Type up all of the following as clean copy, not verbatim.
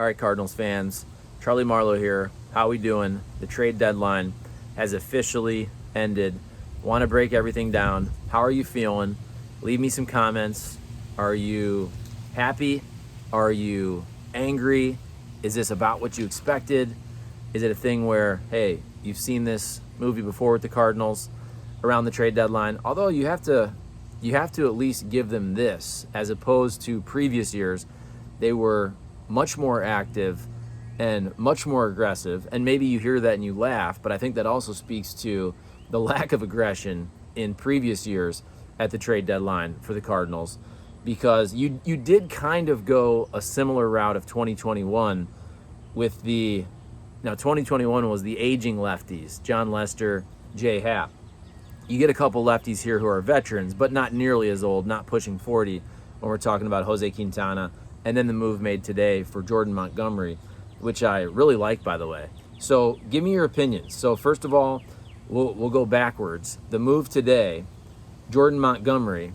All right, Cardinals fans, Charlie Marlowe here. How we doing? The trade deadline has officially ended. Want to break everything down. How are you feeling? Leave me some comments. Are you happy? Are you angry? Is this about what you expected? Is it a thing where, hey, you've seen this movie before with the Cardinals around the trade deadline? Although you have to at least give them this, as opposed to previous years, they were much more active and much more aggressive. And maybe you hear that and you laugh, but I think that also speaks to the lack of aggression in previous years at the trade deadline for the Cardinals, because you did kind of go a similar route of 2021 with the, now 2021 was the aging lefties, John Lester, Jay Happ. You get a couple lefties here who are veterans, but not nearly as old, not pushing 40 when we're talking about Jose Quintana, and then the move made today for Jordan Montgomery, which I really like, by the way. So give me your opinions. So first of all, we'll go backwards. The move today, Jordan Montgomery,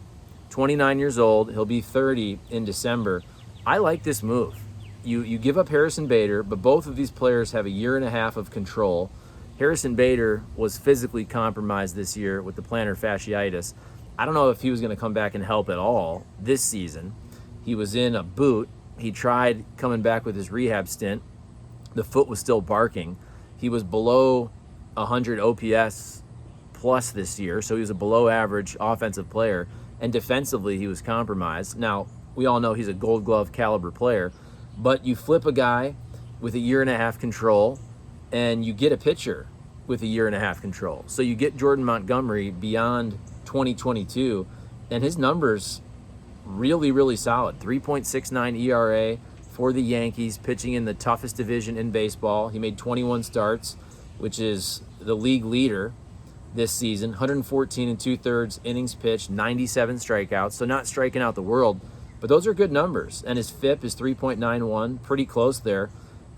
29 years old. He'll be 30 in December. I like this move. You give up Harrison Bader, but both of these players have a year and a half of control. Harrison Bader was physically compromised this year with the plantar fasciitis. I don't know if he was going to come back and help at all this season. He was in a boot. He tried coming back with his rehab stint. The foot was still barking. He was below 100 OPS plus this year, so he was a below average offensive player. And defensively, he was compromised. Now, we all know he's a Gold Glove caliber player, but you flip a guy with a year and a half control, and you get a pitcher with a year and a half control. So you get Jordan Montgomery beyond 2022, and his numbers really, really solid. 3.69 ERA for the Yankees, pitching in the toughest division in baseball. He made 21 starts, which is the league leader this season. 114 and 2/3 innings pitched, 97 strikeouts. So not striking out the world, but those are good numbers. And his FIP is 3.91, pretty close there.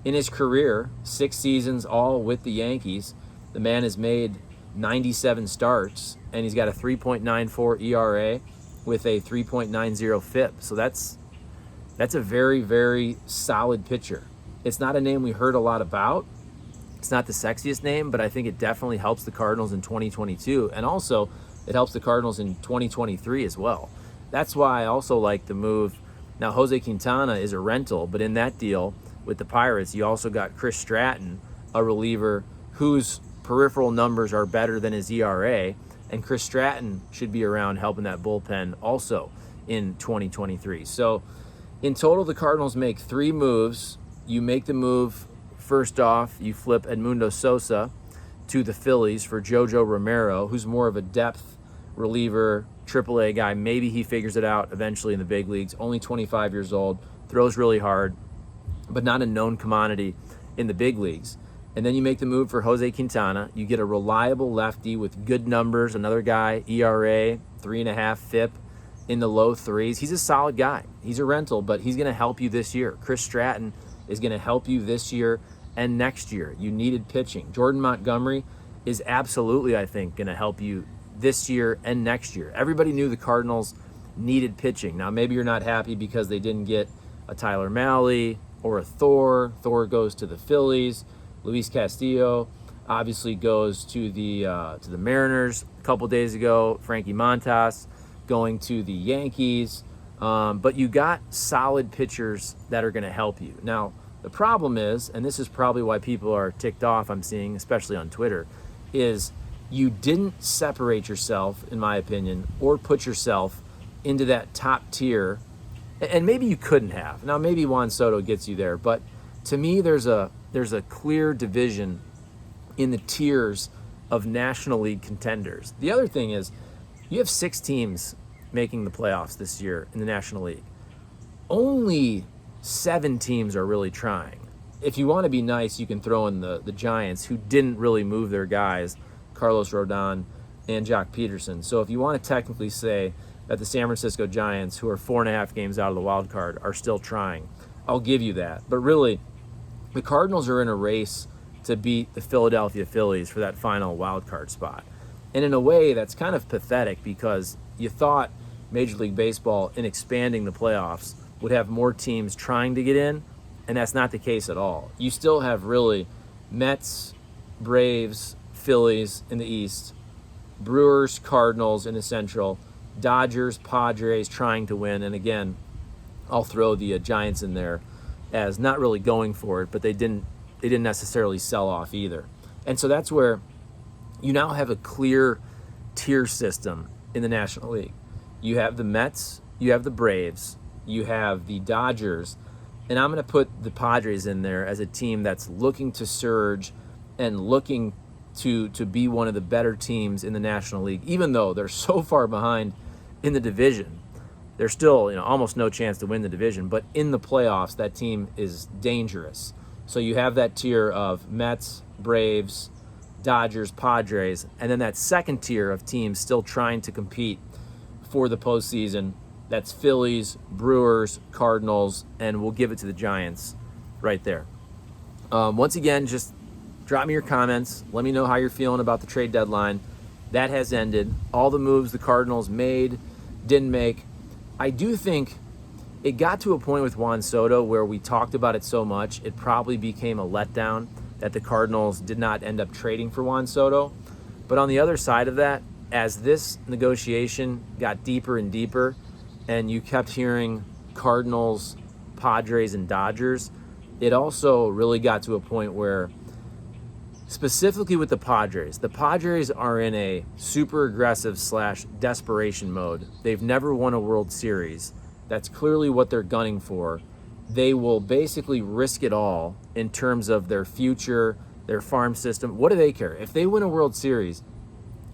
In his career, 6 seasons all with the Yankees, the man has made 97 starts, and he's got a 3.94 ERA with a 3.90 FIP. So that's a very, very solid pitcher. It's not a name we heard a lot about. It's not the sexiest name, but I think it definitely helps the Cardinals in 2022, and also it helps the Cardinals in 2023 as well. That's why I also like the move. Now, Jose Quintana is a rental, but in that deal with the Pirates, you also got Chris Stratton, a reliever whose peripheral numbers are better than his ERA, and Chris Stratton should be around helping that bullpen also in 2023. So in total, the Cardinals make 3 moves. You make the move, first off, you flip Edmundo Sosa to the Phillies for Jojo Romero, who's more of a depth reliever, AAA guy. Maybe he figures it out eventually in the big leagues. Only 25 years old, throws really hard, but not a known commodity in the big leagues. And then you make the move for Jose Quintana. You get a reliable lefty with good numbers, another guy, ERA, 3.5 FIP in the low 3s. He's a solid guy. He's a rental, but he's going to help you this year. Chris Stratton is going to help you this year and next year. You needed pitching. Jordan Montgomery is absolutely, I think, going to help you this year and next year. Everybody knew the Cardinals needed pitching. Now, maybe you're not happy because they didn't get a Tyler Mahle or a Thor. Thor goes to the Phillies. Luis Castillo obviously goes to the Mariners a couple days ago. Frankie Montas going to the Yankees. But you got solid pitchers that are going to help you. Now, the problem is, and this is probably why people are ticked off, I'm seeing, especially on Twitter, is you didn't separate yourself, in my opinion, or put yourself into that top tier. And maybe you couldn't have. Now, maybe Juan Soto gets you there, but to me, there's a clear division in the tiers of National League contenders. The other thing is, you have 6 teams making the playoffs this year in the National League. Only 7 teams are really trying. If you want to be nice, you can throw in the Giants, who didn't really move their guys, Carlos Rodon and Jock Peterson. So if you want to technically say that the San Francisco Giants, who are 4.5 games out of the wild card, are still trying, I'll give you that. But really, the Cardinals are in a race to beat the Philadelphia Phillies for that final wild card spot. And in a way, that's kind of pathetic, because you thought Major League Baseball, in expanding the playoffs, would have more teams trying to get in And that's not the case at all. You still have really Mets, Braves, Phillies in the East, Brewers, Cardinals in the Central, Dodgers, Padres trying to win. And again, I'll throw the Giants in there as not really going for it, but they didn't necessarily sell off either. And so that's where you now have a clear tier system in the National League. You have the Mets, you have the Braves, you have the Dodgers, and I'm going to put the Padres in there as a team that's looking to surge and looking to be one of the better teams in the National League, even though they're so far behind in the division. There's still, almost no chance to win the division, but in the playoffs, that team is dangerous. So you have that tier of Mets, Braves, Dodgers, Padres, and then that second tier of teams still trying to compete for the postseason. That's Phillies, Brewers, Cardinals, and we'll give it to the Giants right there. Once again, just drop me your comments. Let me know how you're feeling about the trade deadline. That has ended. All the moves the Cardinals made, didn't make. I do think it got to a point with Juan Soto where we talked about it so much, it probably became a letdown that the Cardinals did not end up trading for Juan Soto. But on the other side of that, as this negotiation got deeper and deeper, and you kept hearing Cardinals, Padres, and Dodgers, it also really got to a point where, specifically with the Padres are in a super aggressive / desperation mode. They've never won a World Series. That's clearly what they're gunning for. They will basically risk it all in terms of their future, their farm system. What do they care? If they win a World Series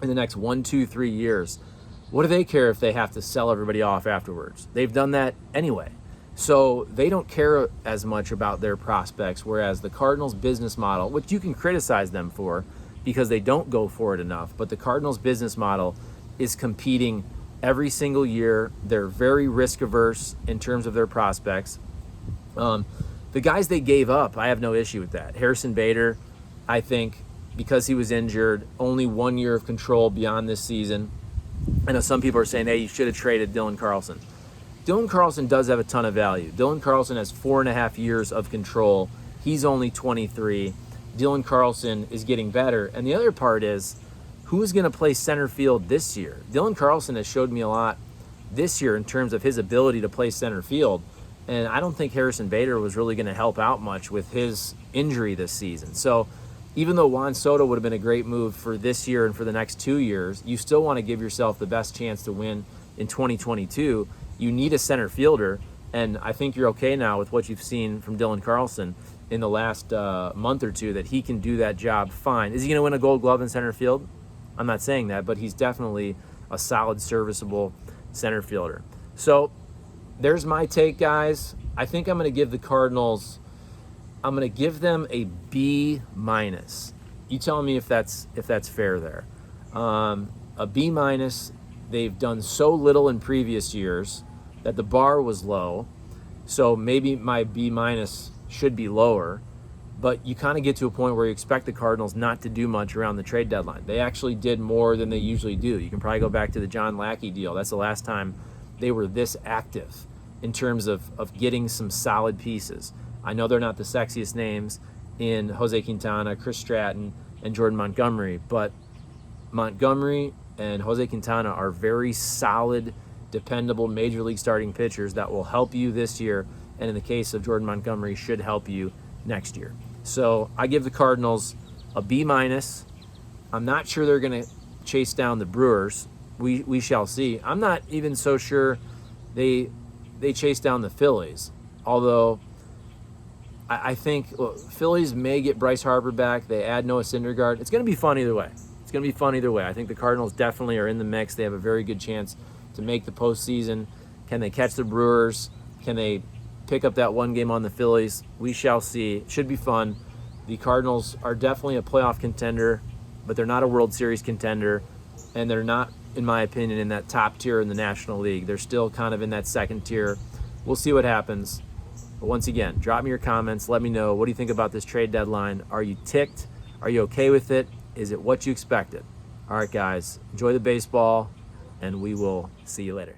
in the next 1, 2, 3 years, what do they care if they have to sell everybody off afterwards? They've done that anyway. So they don't care as much about their prospects, whereas the Cardinals' business model, which you can criticize them for because they don't go for it enough, but the Cardinals' business model is competing every single year. They're very risk averse in terms of their prospects. The guys they gave up, I have no issue with that. Harrison Bader, I think, because he was injured, only 1 year of control beyond this season. I know some people are saying, hey, you should have traded Dylan Carlson. Dylan Carlson does have a ton of value. Dylan Carlson has 4.5 years of control. He's only 23. Dylan Carlson is getting better. And the other part is, who's going to play center field this year? Dylan Carlson has showed me a lot this year in terms of his ability to play center field. And I don't think Harrison Bader was really going to help out much with his injury this season. So even though Juan Soto would have been a great move for this year and for the next 2 years, you still want to give yourself the best chance to win in 2022. You need a center fielder, and I think you're okay now with what you've seen from Dylan Carlson in the last month or two, that he can do that job fine. Is he going to win a Gold Glove in center field? I'm not saying that, but he's definitely a solid, serviceable center fielder. So there's my take, guys. I think I'm going to give the Cardinals, I'm going to give them a B-. You tell me if that's fair there. A B-. They've done so little in previous years that the bar was low. So maybe my B- should be lower. But you kind of get to a point where you expect the Cardinals not to do much around the trade deadline. They actually did more than they usually do. You can probably go back to the John Lackey deal. That's the last time they were this active in terms of getting some solid pieces. I know they're not the sexiest names in Jose Quintana, Chris Stratton, and Jordan Montgomery, but Montgomery and Jose Quintana are very solid, dependable Major League starting pitchers that will help you this year, and in the case of Jordan Montgomery, should help you next year. So I give the Cardinals a B-. I'm not sure they're going to chase down the Brewers. We shall see. I'm not even so sure they chase down the Phillies, although I think Phillies may get Bryce Harper back. They add Noah Syndergaard. It's going to be fun either way. I think the Cardinals definitely are in the mix. They have a very good chance to make the postseason. Can they catch the Brewers? Can they pick up that one game on the Phillies? We shall see. It should be fun. The Cardinals are definitely a playoff contender, but they're not a World Series contender, and they're not, in my opinion, in that top tier in the National League. They're still kind of in that second tier. We'll see what happens. But once again, drop me your comments. Let me know, what do you think about this trade deadline? Are you ticked? Are you okay with it? Is it what you expected? All right, guys, enjoy the baseball, and we will see you later.